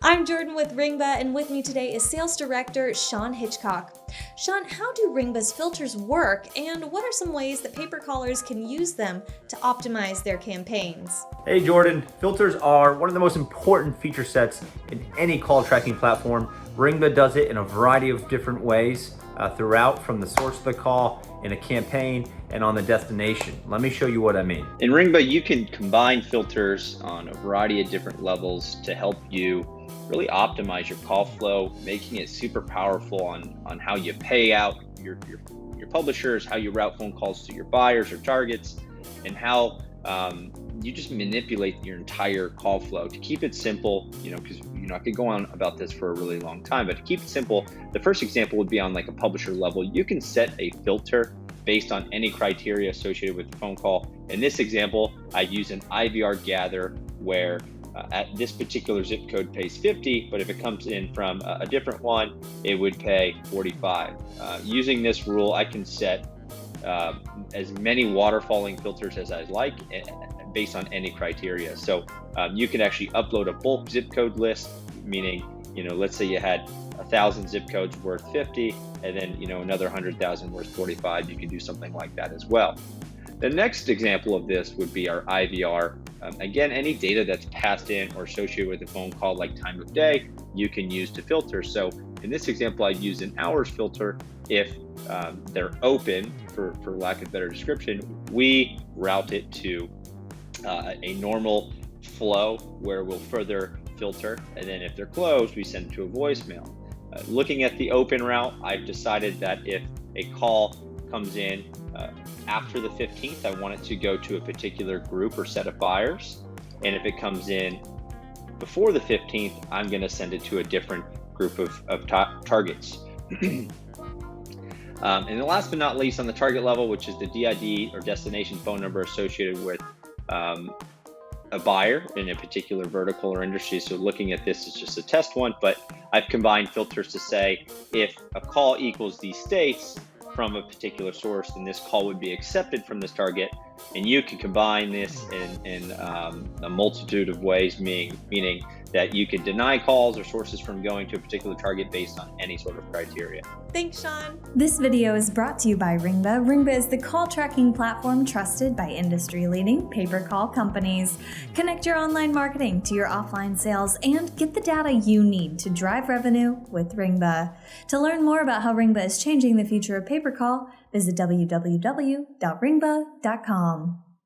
I'm Jordan with Ringba, and with me today is Sales Director Sean Hitchcock. Sean, how do Ringba's filters work, and what are some ways that paper callers can use them to optimize their campaigns? Hey Jordan, filters are one of the most important feature sets in any call tracking platform. Ringba does it in a variety of different ways throughout, from the source of the call, in a campaign, and on the destination. Let me show you what I mean. In Ringba, you can combine filters on a variety of different levels to help you really optimize your call flow, making it super powerful on how you pay out your publishers, how you route phone calls to your buyers or targets, and how you just manipulate your entire call flow. To keep it simple, because I could go on about this for a really long time, but to keep it simple, the first example would be on like a publisher level. You can set a filter based on any criteria associated with the phone call. In this example, I use an IVR gather where at this particular zip code pays 50, but if it comes in from a different one, it would pay 45. Using this rule, I can set as many waterfalling filters as I like based on any criteria. So you can actually upload a bulk zip code list, meaning, let's say you had 1,000 zip codes worth 50, and then, another 100,000 worth 45. You can do something like that as well. The next example of this would be our IVR. Again, any data that's passed in or associated with a phone call, like time of day, you can use to filter. So in this example, I use an hours filter. If they're open, for lack of better description, we route it to a normal flow where we'll further filter. And then if they're closed, we send it to a voicemail. Looking at the open route, I've decided that if a call comes in after the 15th, I want it to go to a particular group or set of buyers. And if it comes in before the 15th, I'm going to send it to a different group of targets. And the last but not least, on the target level, which is the DID or destination phone number associated with a buyer in a particular vertical or industry. So looking at this is just a test one, but I've combined filters to say if a call equals these states from a particular source, then this call would be accepted from this target. And you can combine this in a multitude of ways, meaning that you can deny calls or sources from going to a particular target based on any sort of criteria. Thanks, Sean. This video is brought to you by Ringba. Ringba is the call tracking platform trusted by industry-leading pay-per call companies. Connect your online marketing to your offline sales and get the data you need to drive revenue with Ringba. To learn more about how Ringba is changing the future of pay-per call, visit www.ringba.com.